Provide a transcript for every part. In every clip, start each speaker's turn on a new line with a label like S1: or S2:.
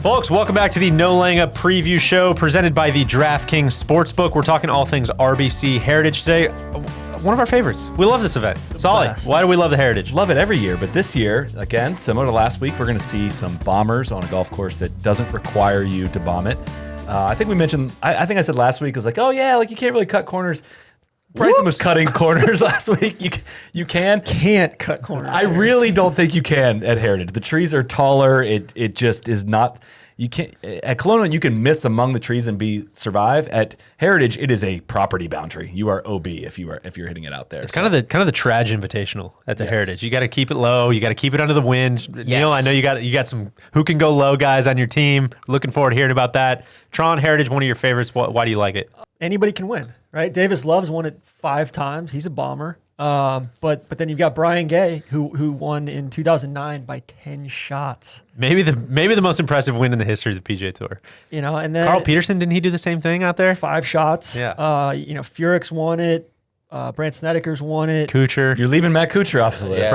S1: Folks, welcome back to the No Laying Up preview show presented by the DraftKings Sportsbook. We're talking all things RBC Heritage today. One of our favorites. We love this event. Solly, why do we love the Heritage?
S2: Love it every year, but this year, again, similar to last week, we're going to see some bombers on a golf course that doesn't require you to bomb it. I think we mentioned, I think I said last week, I was like, oh yeah, like you can't really cut corners. Bryson was cutting corners last week. You can't
S3: cut corners.
S2: I really don't think you can at Heritage. The trees are taller. It just is not. You can't at Colonial. You can miss among the trees and survive. At Heritage, it is a property boundary. You are OB if you're hitting it out there.
S1: It's kind of the Traj Invitational at the Heritage. You got to keep it low. You got to keep it under the wind. Yes. Neil, I know you got some who can go low guys on your team. Looking forward to hearing about that. Tron Heritage, one of your favorites. Why do you like it?
S3: Anybody can win, right? Davis Love's won it 5 times. He's a bomber. But then you've got Brian Gay, who won in 2009 by 10 shots.
S1: Maybe the most impressive win in the history of the PGA Tour.
S3: You know, and then
S1: Carl Peterson, didn't he do the same thing out there?
S3: 5 shots.
S1: Yeah.
S3: Furyk won it. Brant Snedeker's won it.
S1: Kuchar.
S2: You're leaving Matt Kuchar off the list.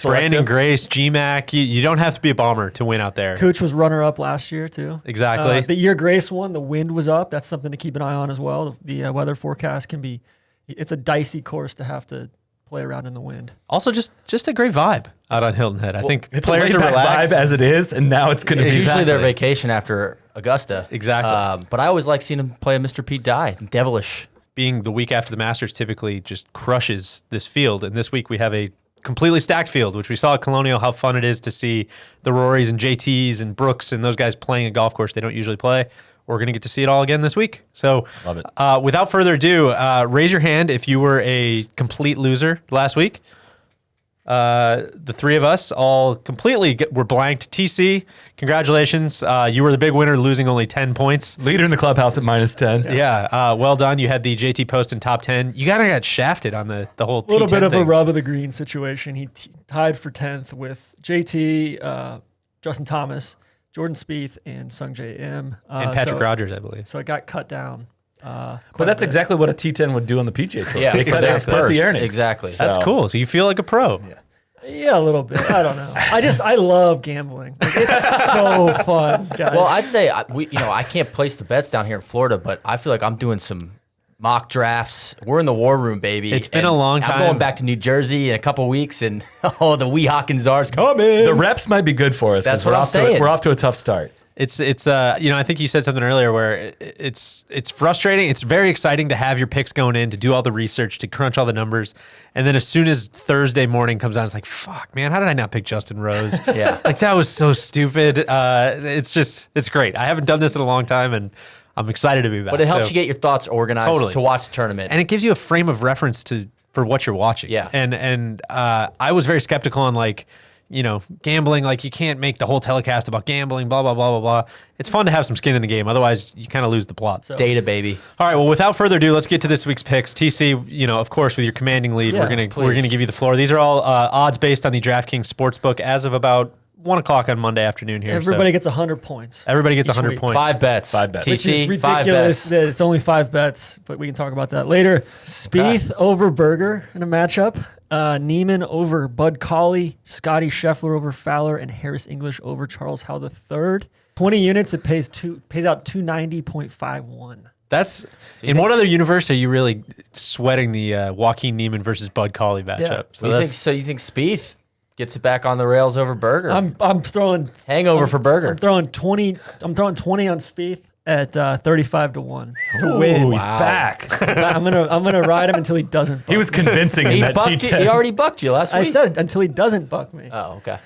S1: Brandon Grace, GMAC. You don't have to be a bomber to win out there.
S3: Kuch was runner-up last year, too.
S1: Exactly.
S3: The year Grace won, the wind was up. That's something to keep an eye on as well. The weather forecast can be – it's a dicey course to have to play around in the wind.
S1: Also, just a great vibe out on Hilton Head. I think
S2: it's
S1: players are relaxed.
S2: Vibe as it is, and now it's going to be
S4: usually their vacation after Augusta.
S1: Exactly.
S4: But I always like seeing him play a Mr. Pete Dye. Devilish.
S1: Being the week after the Masters typically just crushes this field. And this week we have a completely stacked field, which we saw at Colonial, how fun it is to see the Rorys and JTs and Brooks and those guys playing a golf course they don't usually play. We're going to get to see it all again this week. So
S2: love it.
S1: Without further ado, raise your hand if you were a complete loser last week. The three of us all completely were blanked. TC, congratulations. You were the big winner, losing only 10 points.
S2: Leader in the clubhouse at -10.
S1: Yeah, well done. You had the JT post in top 10. You kind of got shafted on the whole T10
S3: A little bit of
S1: thing.
S3: a rub of the green situation. He tied for 10th with JT, Justin Thomas, Jordan Spieth, and Sungjae Im.
S1: And Patrick Rogers, I believe.
S3: So it got cut down.
S2: But that's exactly what a T10 would do on the PGA Tour.
S4: Yeah,
S2: because they split the earnings.
S4: Exactly.
S1: That's cool. So you feel like a pro.
S3: Yeah, a little bit. I don't know. I love gambling. Like, it's so fun, guys.
S4: Well, I'd say I can't place the bets down here in Florida, but I feel like I'm doing some mock drafts. We're in the war room, baby.
S1: It's been a long time.
S4: I'm going back to New Jersey in a couple weeks, and the Weehawken Czar's coming.
S2: The reps might be good for us.
S4: That's what I'm saying.
S2: We're off to a tough start.
S1: It's I think you said something earlier where it's frustrating. It's very exciting to have your picks going in, to do all the research, to crunch all the numbers. And then as soon as Thursday morning comes on, it's like, fuck, man, how did I not pick Justin Rose?
S4: Yeah.
S1: Like that was so stupid. It's great. I haven't done this in a long time, and I'm excited to be back.
S4: But it helps you get your thoughts organized to watch the tournament.
S1: And it gives you a frame of reference for what you're watching.
S4: Yeah.
S1: And I was very skeptical on gambling, like you can't make the whole telecast about gambling, blah, blah, blah, blah, blah. It's fun to have some skin in the game. Otherwise, you kind of lose the plot. So.
S4: Data, baby.
S1: All right, well, without further ado, let's get to this week's picks. TC, of course, with your commanding lead, we're gonna give you the floor. These are all odds based on the DraftKings Sportsbook as of about 1 o'clock on Monday afternoon here.
S3: Everybody gets 100 points.
S1: Everybody gets 100 points.
S4: 5 bets.
S3: Which is ridiculous that it's only 5 bets, but we can talk about that later. Spieth over Berger in a matchup. Neiman over Bud Cauley. Scotty Scheffler over Fowler. And Harris English over Charles Howell III. 20 units, it pays out 290.51.
S1: That's in what other universe are you really sweating the Joaquin Neiman versus Bud Cauley matchup?
S4: Yeah. You think Spieth gets it back on the rails over Berger?
S3: I'm throwing
S4: hangover for Berger.
S3: I'm throwing 20 on Spieth at 35-1 to win.
S2: He's back.
S3: I'm gonna ride him until he doesn't. Buck
S2: He was convincing in that T10.
S4: He already bucked you last week.
S3: I said until he doesn't buck me.
S4: Oh, okay.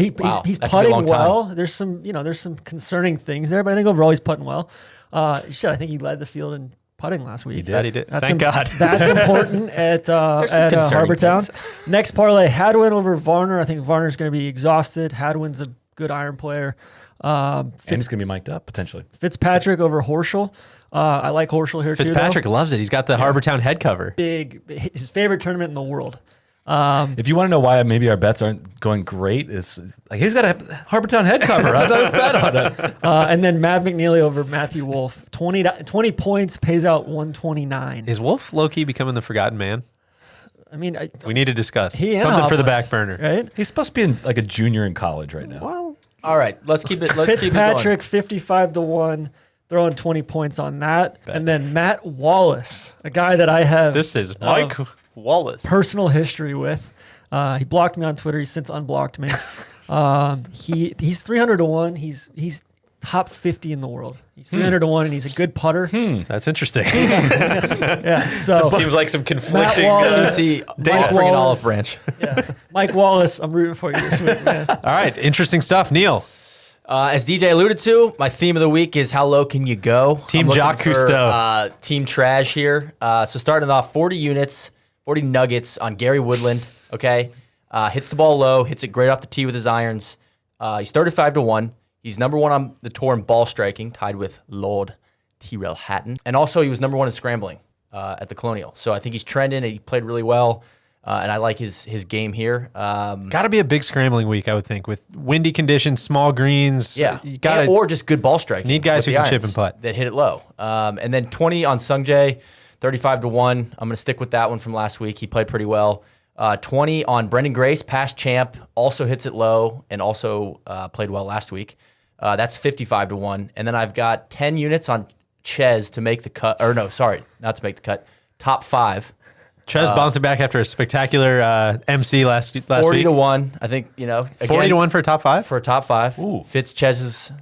S3: He's
S4: That could be a
S3: putting
S4: long time.
S3: well. There's some concerning things there, but I think overall he's putting well. I think he led the field in putting last week.
S1: He did. Thank God.
S3: That's important at Harbortown. Next parlay, Hadwin over Varner. I think Varner's going to be exhausted. Hadwin's a good iron player.
S2: And he's going to be mic'd up, potentially.
S3: Fitzpatrick over Horschel. I like Horschel here
S1: Fitzpatrick
S3: too.
S1: loves it. He's got the Harbortown head cover.
S3: His favorite tournament in the world.
S2: If you want to know why maybe our bets aren't going great, is like he's got a Harbortown head cover. I thought it was bad on it.
S3: And then Mav McNeely over Matthew Wolf. 20 points, pays out 129.
S1: Is Wolf low-key becoming the forgotten man?
S3: I mean,
S1: we need to discuss
S3: he
S1: something for the back burner.
S3: Right?
S2: He's supposed to be in like a junior in college right now.
S1: Well,
S4: All right, let's keep it. Let's
S3: Fitzpatrick 55-1, throwing 20 points on that, and then Matt Wallace, a guy that I have.
S1: This is Mike Wallace.
S3: Personal history with. He blocked me on Twitter. He's since unblocked me. He's 300-1. He's top 50 in the world. He's 300-1, and he's a good putter.
S1: That's interesting.
S3: Yeah, so
S1: Seems like some conflicting
S3: Wallace,
S1: data.
S4: Offering an olive branch.
S3: Yeah, Mike Wallace, I'm rooting for you this week, man.
S1: All right, interesting stuff. Neil,
S4: As DJ alluded to, my theme of the week is how low can you go?
S1: Team
S4: I'm looking
S1: Jacques
S4: for,
S1: Cousteau.
S4: Team Trash here. So starting off 40 units, 40 nuggets on Gary Woodland. Okay, hits the ball low, hits it great off the tee with his irons. He's 35-1. He's number 1 on the tour in ball striking, tied with Lord Tyrrell Hatton. And also he was number 1 in scrambling at the Colonial. So I think he's trending. He played really well. And I like his game here.
S1: Got to be a big scrambling week, I would think, with windy conditions, small greens.
S4: Yeah,
S1: you gotta,
S4: or just good ball striking.
S1: Need guys
S4: with
S1: who
S4: the
S1: can chip
S4: irons
S1: and putt.
S4: that hit it low. And then 20 on Sungjae, 35-1. I'm going to stick with that one from last week. He played pretty well. 20 on Brendan Grace, past champ, also hits it low and also played well last week. That's 55-1. And then I've got 10 units on Ches to make the cut. Or no, sorry, not to make the cut. Top 5.
S1: Ches bounced it back after a spectacular MC last week.
S4: 40-1. I think, again,
S1: 40-1 for a top 5?
S4: For a top 5.
S2: Ooh.
S4: Fits Ches's.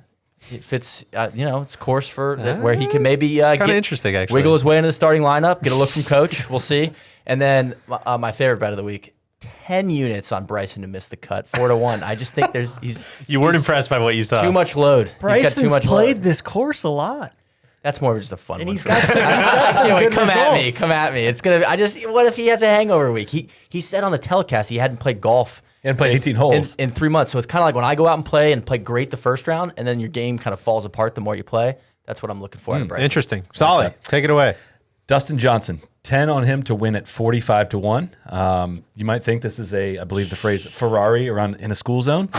S4: It fits, it's course for where he can maybe
S1: kind of interesting, actually.
S4: wiggle his way into the starting lineup, get a look from coach. We'll see. And then my favorite bet of the week, 10 units on Bryson to miss the cut, 4-1. I just think
S1: You weren't impressed by what you saw.
S4: too much load. He's got
S3: Bryson's
S4: too much
S3: played
S4: load.
S3: this course a lot.
S4: That's more of just a fun
S3: And
S4: one.
S3: he's
S4: for
S3: got
S4: me.
S3: some, good
S4: Come at me.
S3: results.
S4: Come at me. It's gonna. What if he has a hangover week? He said on the telecast he hadn't played golf
S2: And played 18 holes.
S4: in 3 months. So it's kind of like when I go out and play great the first round, and then your game kind of falls apart the more you play. That's what I'm looking for out of Bryson.
S1: Interesting. Solid. Take it away.
S2: Dustin Johnson, 10 on him to win at 45-1. You might think this is I believe the phrase Ferrari around in a school zone,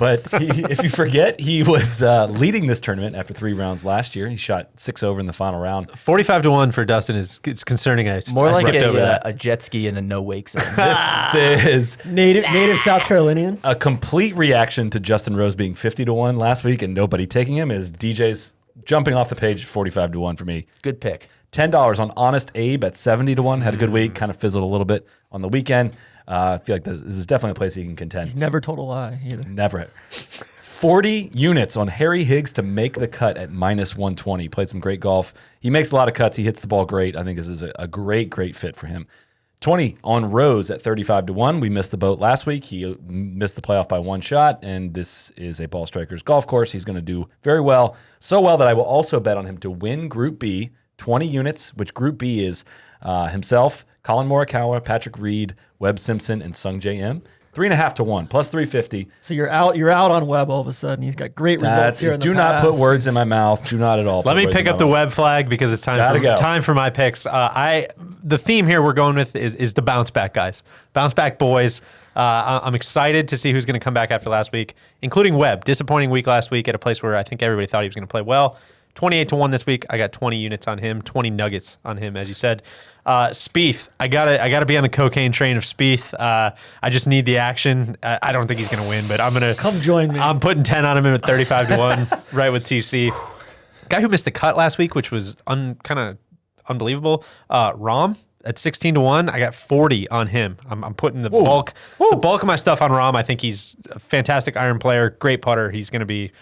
S2: but if you forget, he was leading this tournament after 3 rounds last year. He shot 6 over in the final round.
S1: 45-1 for Dustin it's concerning.
S4: More
S1: I
S4: like
S1: skipped over that.
S4: a jet ski in a no wake zone.
S2: This is
S3: Native South Carolinian.
S2: a complete reaction to Justin Rose being 50-1 last week and nobody taking him. Is DJ's jumping off the page 45-1 for me.
S4: Good pick.
S2: $10 on Honest Abe at 70-1. Had a good week, kind of fizzled a little bit on the weekend. I feel like this is definitely a place he can contend.
S3: He's never told a lie either.
S2: Never. 40 units on Harry Higgs to make the cut at -120. Played some great golf. He makes a lot of cuts. He hits the ball great. I think this is a great fit for him. 20 on Rose at 35-1. We missed the boat last week. He missed the playoff by 1 shot, and this is a ball striker's golf course. He's going to do very well. So well that I will also bet on him to win Group B, 20 units, which Group B is himself, Colin Morikawa, Patrick Reed, Webb Simpson, and Sungjae M. 3.5-1, plus 350.
S3: So you're out on Webb all of a sudden. He's got great results here in the
S2: Do
S3: past.
S2: not put words in my mouth. Do not at all.
S1: Let me pick up the Webb flag because it's time for my picks. The theme here we're going with is the bounce back guys. Bounce back boys. I'm excited to see who's going to come back after last week, including Webb. Disappointing week last week at a place where I think everybody thought he was going to play well. 28-1 this week. I got 20 units on him, 20 nuggets on him, as you said. Spieth, I gotta be on the cocaine train of Spieth. I just need the action. I don't think he's gonna win, but I'm gonna
S3: come join me.
S1: I'm putting 10 on him at 35-1, right with TC. Guy who missed the cut last week, which was kind of unbelievable. Rahm at 16-1. I got 40 on him. I'm putting the bulk of my stuff on Rahm. I think he's a fantastic iron player, great putter. He's gonna be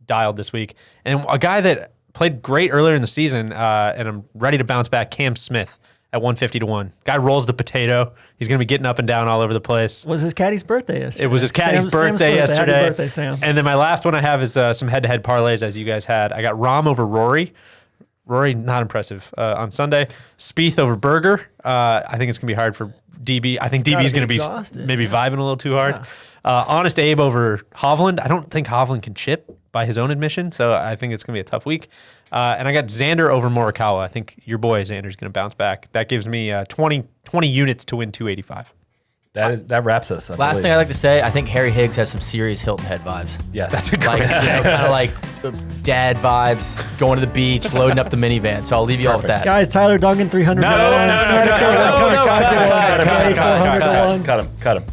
S1: dialed this week, and a guy that played great earlier in the season, and I'm ready to bounce back. Cam Smith at 150-1. Guy rolls the potato. He's going to be getting up and down all over the place.
S3: Was his caddy's birthday yesterday?
S1: It was his caddy's birthday yesterday.
S3: Happy birthday, Sam.
S1: And then my last one I have is some head-to-head parlays, as you guys had. I got Rahm over Rory. Rory, not impressive on Sunday. Spieth over Berger. I think it's going to be hard for DB. I think DB's going to be maybe vibing a little too hard. Yeah. Honest Abe over Hovland. I don't think Hovland can chip by his own admission, so I think it's going to be a tough week. And I got Xander over Morikawa. I think your boy Xander's going to bounce back. That gives me 20 units to win 285.
S2: That wraps us.
S4: Last thing I'd like to say, I think Harry Higgs has some serious Hilton Head vibes.
S2: Yes.
S1: That's a great
S4: kind of like dad vibes, going to the beach, loading up the minivan. So I'll leave you all with that.
S3: Guys, Tyler Duncan, $300.
S2: Cut him.